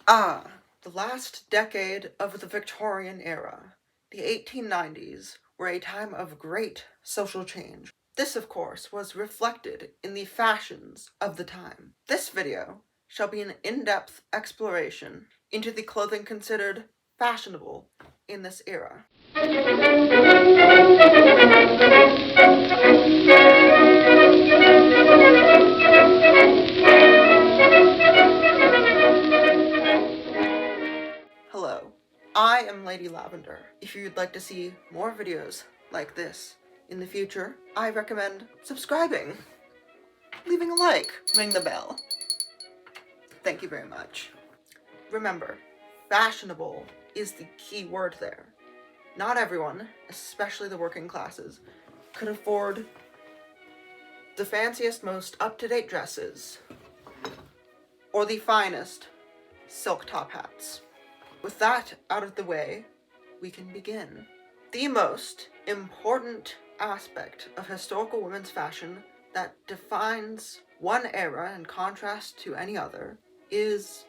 The last decade of the Victorian era, the 1890s, were a time of great social change. This, of course, was reflected in the fashions of the time. This video shall be an in-depth exploration into the clothing considered fashionable in this era. Hello, I am Lady Lavender. If you'd like to see more videos like this in the future, I recommend subscribing, leaving a like, ring the bell. Thank you very much. Remember, fashionable is the key word there. Not everyone, especially the working classes, could afford the fanciest, most up-to-date dresses or the finest silk top hats. With that out of the way, we can begin. The most important aspect of historical women's fashion that defines one era in contrast to any other is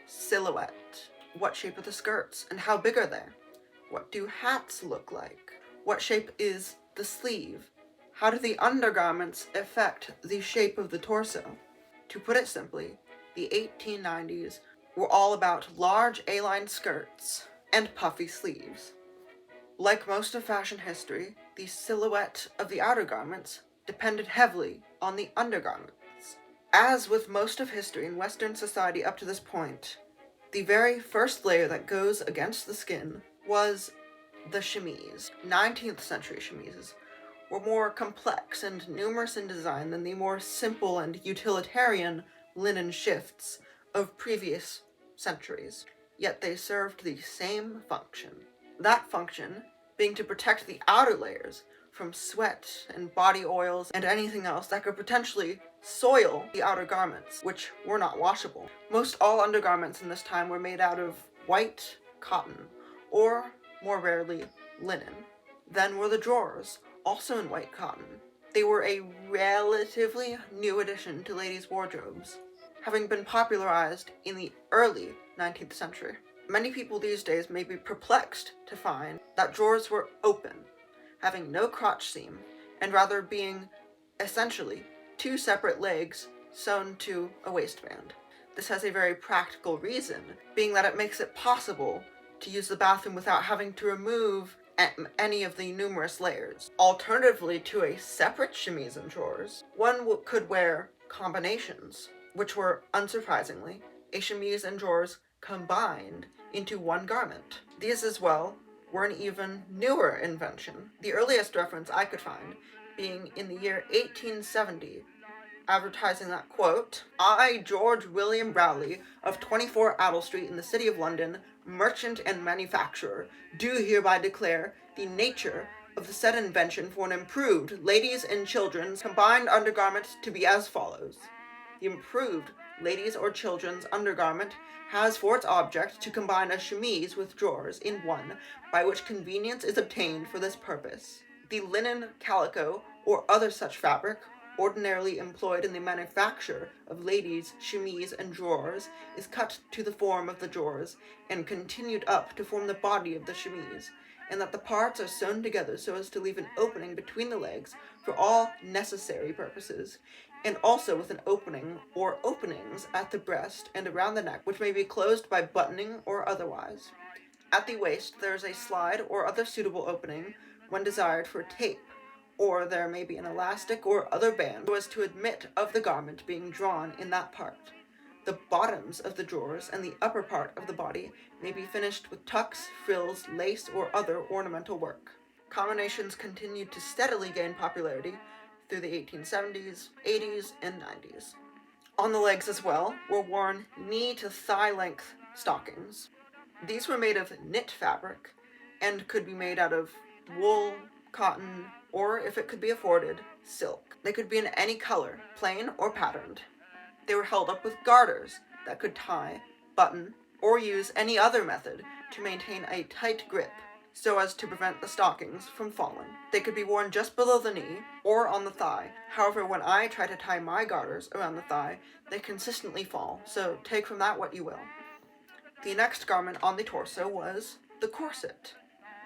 silhouette. What shape are the skirts and how big are they? What do hats look like? What shape is the sleeve? How do the undergarments affect the shape of the torso? To put it simply, the 1890s were all about large A-line skirts and puffy sleeves. Like most of fashion history, the silhouette of the outer garments depended heavily on the undergarments. As with most of history in Western society up to this point, the very first layer that goes against the skin was the chemise. 19th century chemises were more complex and numerous in design than the more simple and utilitarian linen shifts of previous centuries, yet they served the same function. That function being to protect the outer layers from sweat and body oils and anything else that could potentially soil the outer garments, which were not washable. Most all undergarments in this time were made out of white cotton, or, more rarely, linen. Then were the drawers, also in white cotton. They were a relatively new addition to ladies' wardrobes, having been popularized in the early 19th century. Many people these days may be perplexed to find that drawers were open, having no crotch seam, and rather being essentially two separate legs sewn to a waistband. This has a very practical reason, being that it makes it possible to use the bathroom without having to remove any of the numerous layers. Alternatively to a separate chemise and drawers, one could wear combinations, which were, unsurprisingly, a chemise and drawers combined into one garment. These as well were an even newer invention, the earliest reference I could find being in the year 1870, advertising that, quote, "I, George William Rowley, of 24 Addle Street in the City of London, merchant and manufacturer, do hereby declare the nature of the said invention for an improved ladies' and children's combined undergarment to be as follows. The improved ladies' or children's undergarment has for its object to combine a chemise with drawers in one, by which convenience is obtained for this purpose. The linen, calico, or other such fabric, ordinarily employed in the manufacture of ladies' chemise and drawers, is cut to the form of the drawers, and continued up to form the body of the chemise, and that the parts are sewn together so as to leave an opening between the legs for all necessary purposes, and also with an opening or openings at the breast and around the neck, which may be closed by buttoning or otherwise. At the waist there is a slide or other suitable opening when desired for tape, or there may be an elastic or other band so as to admit of the garment being drawn in that part. The bottoms of the drawers and the upper part of the body may be finished with tucks, frills, lace, or other ornamental work." Combinations continued to steadily gain popularity through the 1870s, 80s, and 90s. On the legs as well were worn knee to thigh length stockings. These were made of knit fabric and could be made out of wool, cotton, or, if it could be afforded, silk. They could be in any color, plain or patterned. They were held up with garters that could tie, button, or use any other method to maintain a tight grip so as to prevent the stockings from falling. They could be worn just below the knee or on the thigh. However, when I try to tie my garters around the thigh, they consistently fall, so take from that what you will. The next garment on the torso was the corset.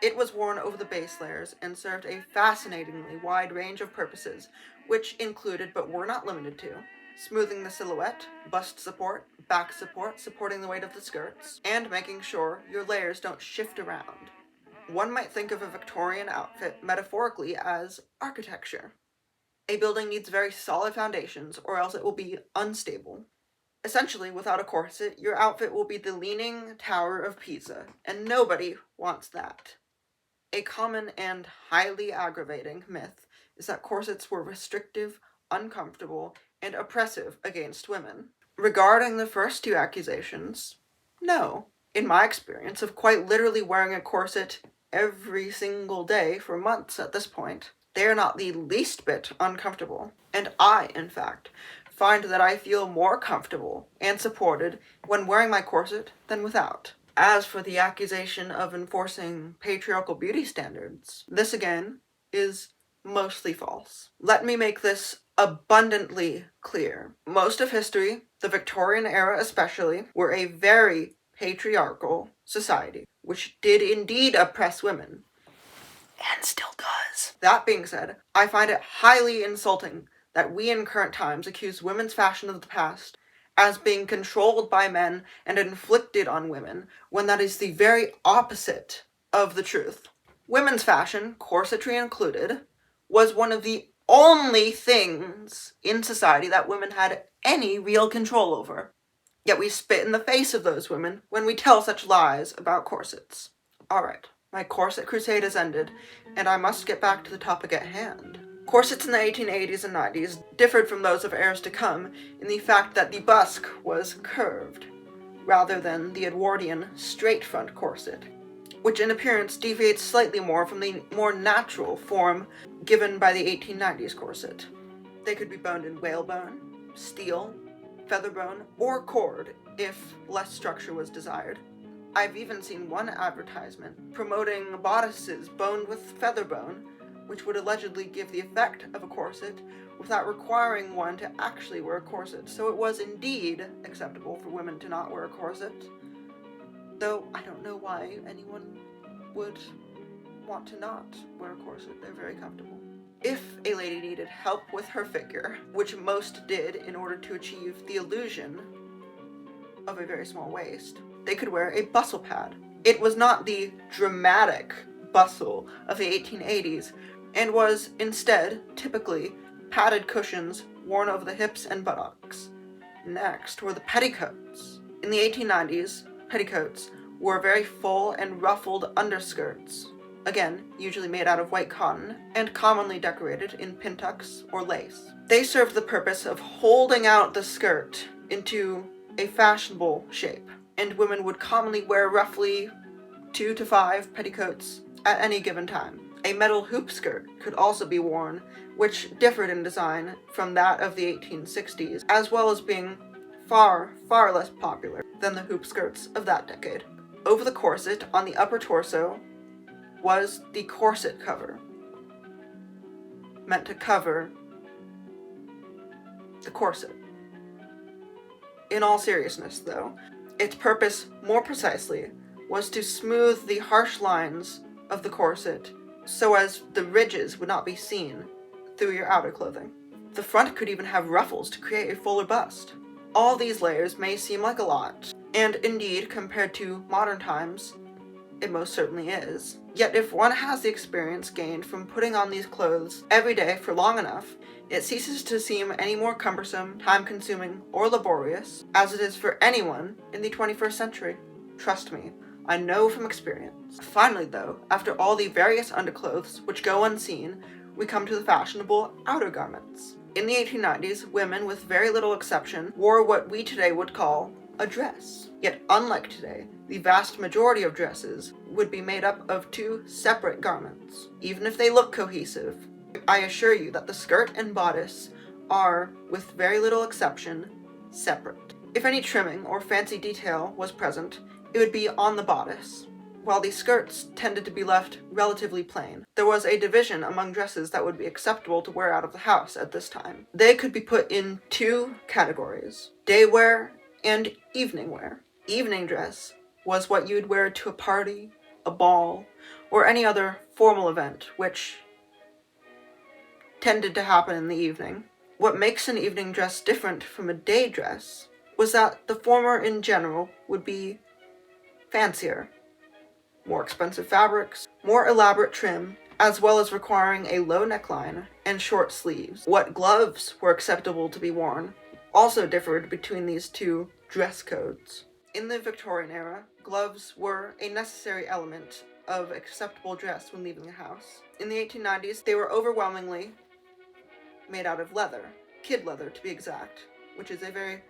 It was worn over the base layers and served a fascinatingly wide range of purposes, which included, but were not limited to, smoothing the silhouette, bust support, back support, supporting the weight of the skirts, and making sure your layers don't shift around. One might think of a Victorian outfit metaphorically as architecture. A building needs very solid foundations, or else it will be unstable. Essentially, without a corset, your outfit will be the Leaning Tower of Pisa, and nobody wants that. A common and highly aggravating myth is that corsets were restrictive, uncomfortable, and oppressive against women. Regarding the first two accusations, no. In my experience of quite literally wearing a corset every single day for months at this point, they are not the least bit uncomfortable. And I, in fact, find that I feel more comfortable and supported when wearing my corset than without. As for the accusation of enforcing patriarchal beauty standards, this again is mostly false. Let me make this abundantly clear. Most of history, the Victorian era especially, were a very patriarchal society, which did indeed oppress women. And still does. That being said, I find it highly insulting that we in current times accuse women's fashion of the past as being controlled by men and inflicted on women, when that is the very opposite of the truth. Women's fashion, corsetry included, was one of the only things in society that women had any real control over. Yet we spit in the face of those women when we tell such lies about corsets. Alright, my corset crusade has ended, and I must get back to the topic at hand. Corsets in the 1880s and 90s differed from those of eras to come in the fact that the busk was curved, rather than the Edwardian straight front corset, which in appearance deviates slightly more from the more natural form given by the 1890s corset. They could be boned in whalebone, steel, featherbone, or cord if less structure was desired. I've even seen one advertisement promoting bodices boned with featherbone, which would allegedly give the effect of a corset without requiring one to actually wear a corset. So it was indeed acceptable for women to not wear a corset, though I don't know why anyone would want to not wear a corset. They're very comfortable. If a lady needed help with her figure, which most did in order to achieve the illusion of a very small waist, they could wear a bustle pad. It was not the dramatic bustle of the 1880s, and was instead typically padded cushions worn over the hips and buttocks. Next were the petticoats. In the 1890s, petticoats wore very full and ruffled underskirts, again, usually made out of white cotton, and commonly decorated in pintucks or lace. They served the purpose of holding out the skirt into a fashionable shape, and women would commonly wear roughly 2 to 5 petticoats at any given time. A metal hoop skirt could also be worn, which differed in design from that of the 1860s, as well as being far, far less popular than the hoop skirts of that decade. Over the corset on the upper torso was the corset cover, meant to cover the corset. In all seriousness, though, its purpose, more precisely, was to smooth the harsh lines of the corset so as the ridges would not be seen through your outer clothing. The front could even have ruffles to create a fuller bust. All these layers may seem like a lot, and indeed, compared to modern times, it most certainly is. Yet if one has the experience gained from putting on these clothes every day for long enough, it ceases to seem any more cumbersome, time-consuming, or laborious as it is for anyone in the 21st century. Trust me, I know from experience. Finally though, after all the various underclothes which go unseen, we come to the fashionable outer garments. In the 1890s, women, with very little exception, wore what we today would call a dress. Yet unlike today, the vast majority of dresses would be made up of 2 separate garments. Even if they look cohesive, I assure you that the skirt and bodice are, with very little exception, separate. If any trimming or fancy detail was present, it would be on the bodice, while the skirts tended to be left relatively plain. There was a division among dresses that would be acceptable to wear out of the house at this time. They could be put in 2 categories: day wear and evening wear. Evening dress was what you'd wear to a party, a ball, or any other formal event, which tended to happen in the evening. What makes an evening dress different from a day dress was that the former in general would be fancier, more expensive fabrics, more elaborate trim, as well as requiring a low neckline and short sleeves. What gloves were acceptable to be worn also differed between these two dress codes. In the Victorian era, gloves were a necessary element of acceptable dress when leaving the house. In the 1890s, they were overwhelmingly made out of leather, kid leather to be exact, which is a very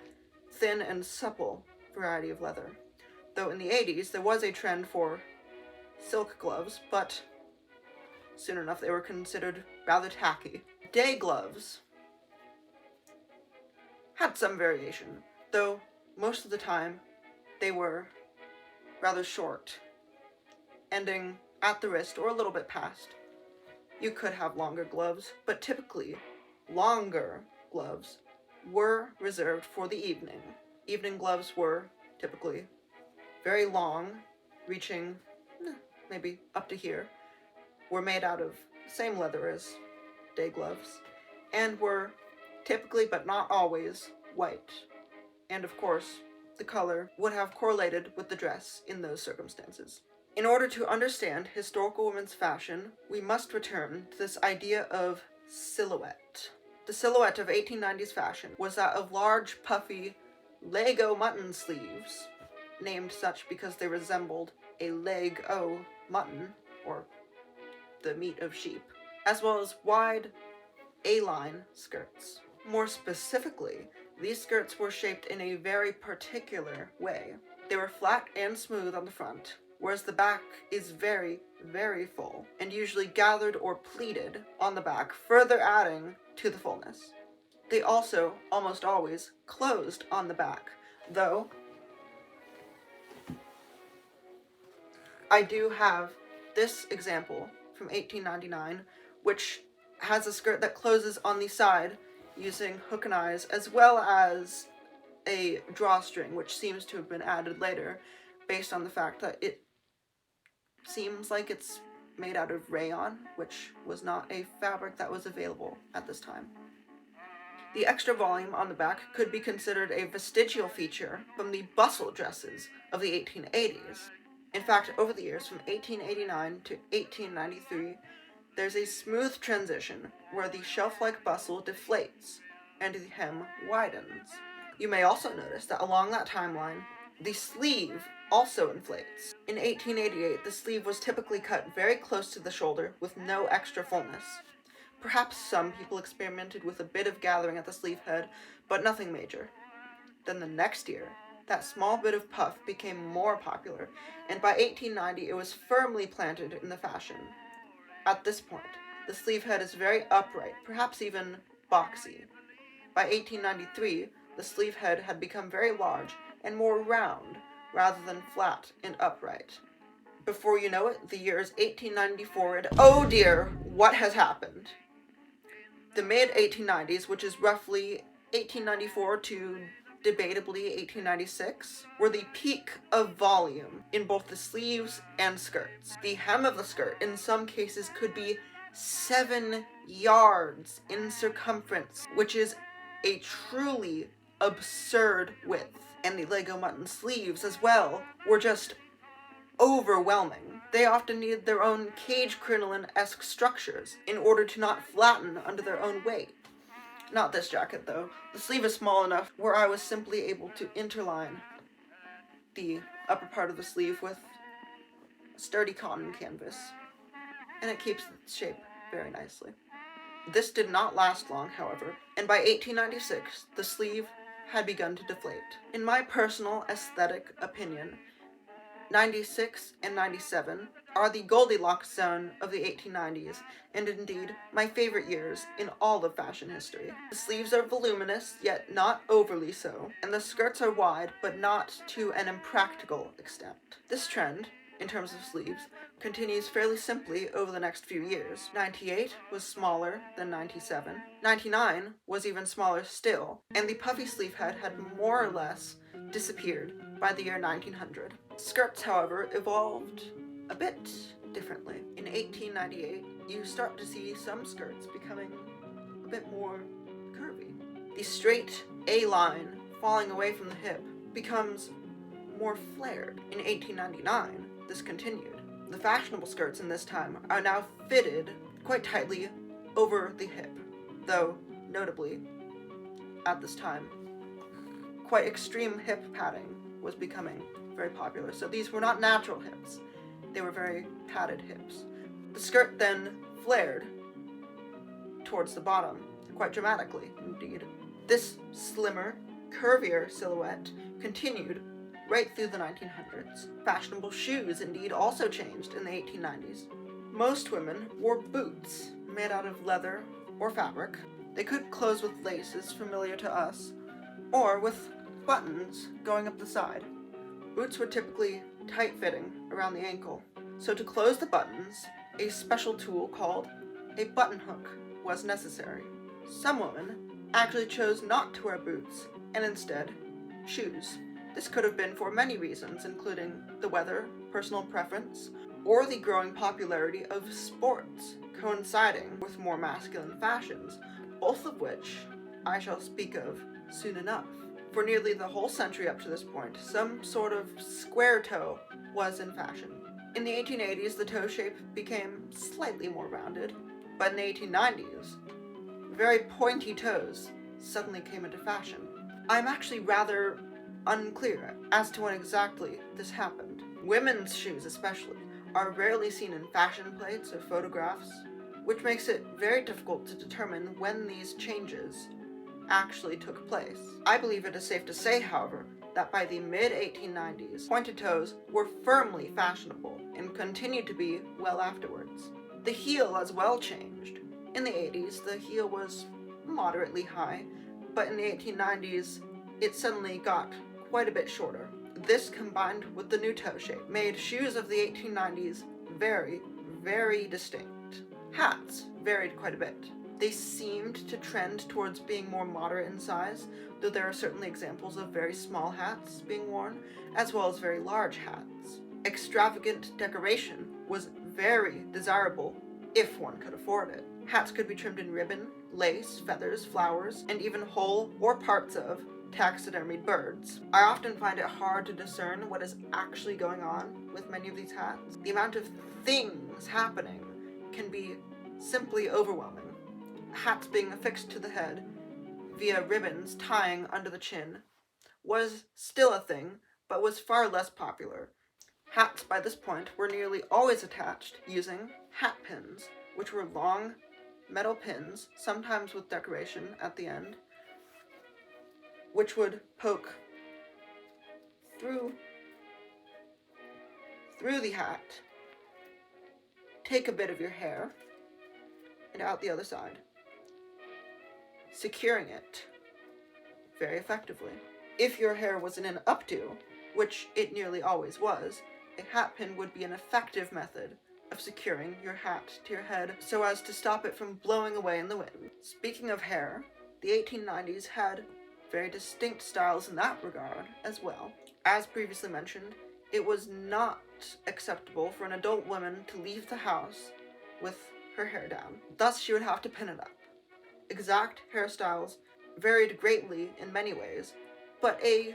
thin and supple variety of leather. Though in the 80s, there was a trend for silk gloves, but soon enough they were considered rather tacky. Day gloves had some variation, though most of the time they were rather short, ending at the wrist or a little bit past. You could have longer gloves, but typically longer gloves were reserved for the evening. Evening gloves were typically very long, reaching maybe up to here, were made out of the same leather as day gloves, and were typically, but not always, white. And of course, the color would have correlated with the dress in those circumstances. In order to understand historical women's fashion, we must return to this idea of silhouette. The silhouette of 1890s fashion was that of large, puffy, Lego mutton sleeves, named such because they resembled a leg o mutton, or the meat of sheep, as well as wide A-line skirts. More specifically, these skirts were shaped in a very particular way. They were flat and smooth on the front, whereas the back is very, very full, and usually gathered or pleated on the back, further adding to the fullness. They also, almost always, closed on the back, though I do have this example from 1899, which has a skirt that closes on the side using hook and eyes, as well as a drawstring, which seems to have been added later based on the fact that it seems like it's made out of rayon, which was not a fabric that was available at this time. The extra volume on the back could be considered a vestigial feature from the bustle dresses of the 1880s. In fact, over the years from 1889 to 1893, there's a smooth transition where the shelf-like bustle deflates and the hem widens. You may also notice that along that timeline, the sleeve also inflates. In 1888, the sleeve was typically cut very close to the shoulder with no extra fullness. Perhaps some people experimented with a bit of gathering at the sleeve head, but nothing major. Then the next year, that small bit of puff became more popular, and by 1890 it was firmly planted in the fashion. At this point, the sleeve head is very upright, perhaps even boxy. By 1893, the sleeve head had become very large and more round, rather than flat and upright. Before you know it, the year is 1894, and oh dear, what has happened? The mid-1890s, which is roughly 1894 to debatably 1896, were the peak of volume in both the sleeves and skirts. The hem of the skirt, in some cases, could be 7 yards in circumference, which is a truly absurd width. And the Lego mutton sleeves, as well, were just overwhelming. They often needed their own cage crinoline-esque structures in order to not flatten under their own weight. Not this jacket, though. The sleeve is small enough where I was simply able to interline the upper part of the sleeve with sturdy cotton canvas, and it keeps its shape very nicely. This did not last long, however, and by 1896, the sleeve had begun to deflate. In my personal aesthetic opinion, 96 and 97 are the Goldilocks zone of the 1890s, and indeed my favorite years in all of fashion history. The sleeves are voluminous, yet not overly so, and the skirts are wide, but not to an impractical extent. This trend, in terms of sleeves, continues fairly simply over the next few years. 98 was smaller than 97, 99 was even smaller still, and the puffy sleeve head had more or less disappeared by the year 1900. Skirts, however, evolved a bit differently. In 1898, you start to see some skirts becoming a bit more curvy. The straight A-line falling away from the hip becomes more flared. In 1899, this continued. The fashionable skirts in this time are now fitted quite tightly over the hip, though notably, at this time, quite extreme hip padding was becoming very popular. So these were not natural hips, they were very padded hips. The skirt then flared towards the bottom, quite dramatically indeed. This slimmer, curvier silhouette continued right through the 1900s. Fashionable shoes indeed also changed in the 1890s. Most women wore boots made out of leather or fabric. They could close with laces familiar to us, or with buttons going up the side. Boots were typically tight-fitting around the ankle, so to close the buttons, a special tool called a button hook was necessary. Some women actually chose not to wear boots and instead shoes. This could have been for many reasons, including the weather, personal preference, or the growing popularity of sports coinciding with more masculine fashions, both of which I shall speak of soon enough. For nearly the whole century up to this point, some sort of square toe was in fashion. In the 1880s, the toe shape became slightly more rounded, but in the 1890s, very pointy toes suddenly came into fashion. I'm actually rather unclear as to when exactly this happened. Women's shoes especially are rarely seen in fashion plates or photographs, which makes it very difficult to determine when these changes actually took place. I believe it is safe to say, however, that by the mid-1890s, pointed toes were firmly fashionable and continued to be well afterwards. The heel as well changed. In the 80s, the heel was moderately high, but in the 1890s, it suddenly got quite a bit shorter. This, combined with the new toe shape, made shoes of the 1890s very, very distinct. Hats varied quite a bit. They seemed to trend towards being more moderate in size, though there are certainly examples of very small hats being worn, as well as very large hats. Extravagant decoration was very desirable if one could afford it. Hats could be trimmed in ribbon, lace, feathers, flowers, and even whole or parts of taxidermied birds. I often find it hard to discern what is actually going on with many of these hats. The amount of things happening can be simply overwhelming. Hats being affixed to the head via ribbons tying under the chin was still a thing, but was far less popular. Hats by this point were nearly always attached using hat pins, which were long metal pins, sometimes with decoration at the end, which would poke through the hat, take a bit of your hair, and out the other side, securing it very effectively. If your hair was in an updo, which it nearly always was, a hat pin would be an effective method of securing your hat to your head so as to stop it from blowing away in the wind. Speaking of hair, the 1890s had very distinct styles in that regard as well. As previously mentioned, it was not acceptable for an adult woman to leave the house with her hair down. Thus, she would have to pin it up. Exact hairstyles varied greatly in many ways, but a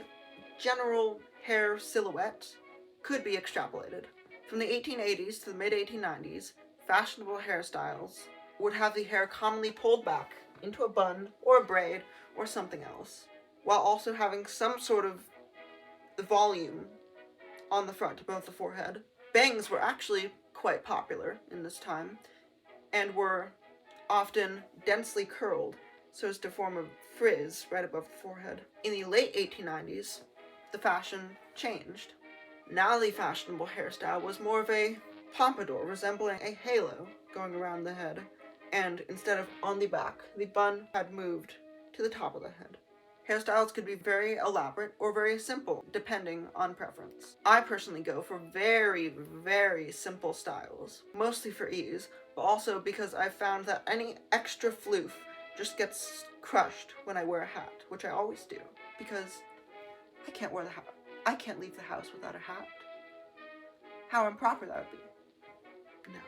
general hair silhouette could be extrapolated. From the 1880s to the mid-1890s, fashionable hairstyles would have the hair commonly pulled back into a bun or a braid or something else, while also having some sort of volume on the front above the forehead. Bangs were actually quite popular in this time, and were often densely curled so as to form a frizz right above the forehead. In the late 1890s, the fashion changed. Now the fashionable hairstyle was more of a pompadour, resembling a halo going around the head, and instead of on the back, the bun had moved to the top of the head. Hairstyles could be very elaborate or very simple, depending on preference. I personally go for very, very simple styles, mostly for ease, but also because I've found that any extra floof just gets crushed when I wear a hat, which I always do, because I can't wear the hat. I can't leave the house without a hat. How improper that would be. No.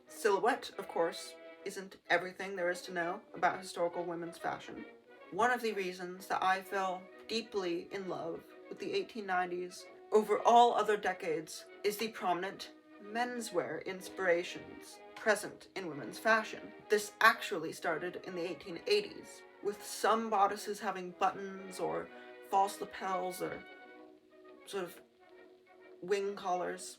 Silhouette, of course, isn't everything there is to know about historical women's fashion. One of the reasons that I fell deeply in love with the 1890s over all other decades is the prominent menswear inspirations present in women's fashion. This actually started in the 1880s, with some bodices having buttons or false lapels or sort of wing collars.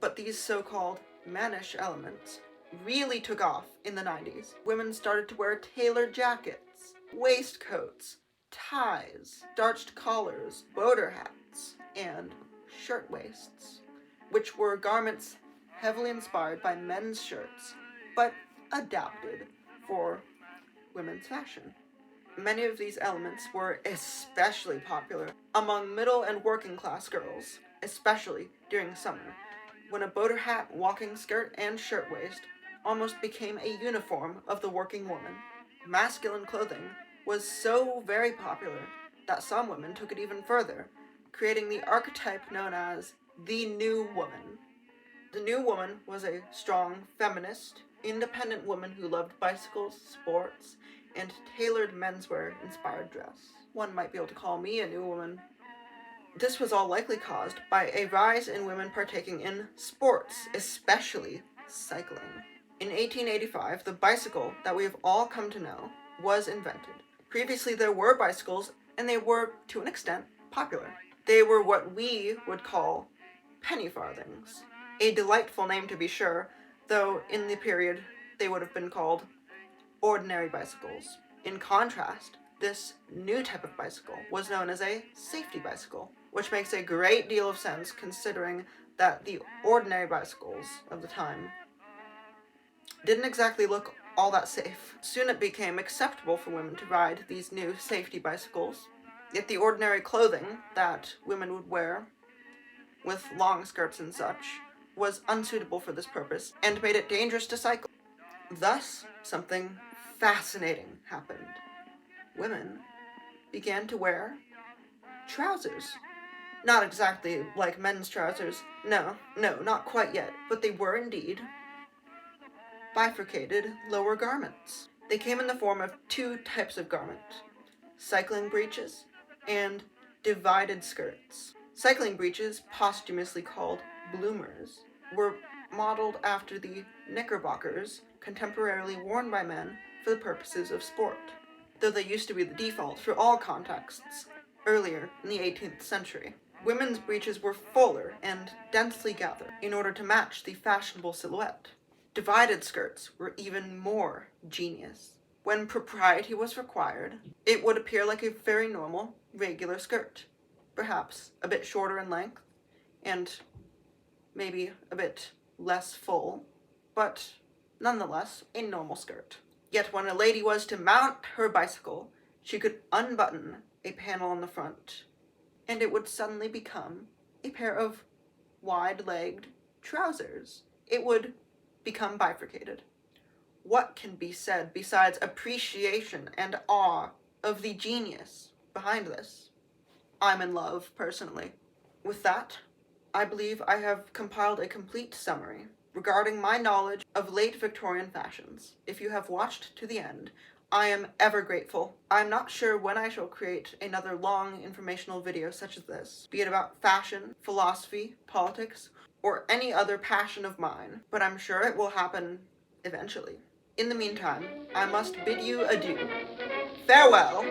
But these so-called mannish elements really took off in the 90s. Women started to wear tailored jackets, waistcoats, ties, starched collars, boater hats, and shirtwaists, which were garments heavily inspired by men's shirts, but adapted for women's fashion. Many of these elements were especially popular among middle and working class girls, especially during summer, when a boater hat, walking skirt, and shirtwaist almost became a uniform of the working woman. Masculine clothing was so very popular that some women took it even further, creating the archetype known as the new woman. The new woman was a strong, feminist, independent woman who loved bicycles, sports, and tailored menswear-inspired dress. One might be able to call me a new woman. This was all likely caused by a rise in women partaking in sports, especially cycling. In 1885, the bicycle that we have all come to know was invented. Previously, there were bicycles, and they were, to an extent, popular. They were what we would call penny farthings. A delightful name to be sure, though in the period they would have been called ordinary bicycles. In contrast, this new type of bicycle was known as a safety bicycle, which makes a great deal of sense considering that the ordinary bicycles of the time didn't exactly look all that safe. Soon it became acceptable for women to ride these new safety bicycles, yet the ordinary clothing that women would wear, with long skirts and such, was unsuitable for this purpose and made it dangerous to cycle. Thus, something fascinating happened. Women began to wear trousers. Not exactly like men's trousers. No, not quite yet, but they were indeed bifurcated lower garments. They came in the form of two types of garment: cycling breeches and divided skirts. Cycling breeches, posthumously called bloomers, were modeled after the knickerbockers contemporarily worn by men for the purposes of sport, though they used to be the default for all contexts earlier in the 18th century. Women's breeches were fuller and densely gathered in order to match the fashionable silhouette. Divided skirts were even more genius. When propriety was required, it would appear like a very normal, regular skirt, perhaps a bit shorter in length, and maybe a bit less full, but nonetheless a normal skirt. Yet when a lady was to mount her bicycle, she could unbutton a panel on the front, and it would suddenly become a pair of wide-legged trousers. It would become bifurcated. What can be said besides appreciation and awe of the genius behind this? I'm in love, personally. With that, I believe I have compiled a complete summary regarding my knowledge of late Victorian fashions. If you have watched to the end, I am ever grateful. I'm not sure when I shall create another long informational video such as this, be it about fashion, philosophy, politics, or any other passion of mine, but I'm sure it will happen eventually. In the meantime, I must bid you adieu. Farewell!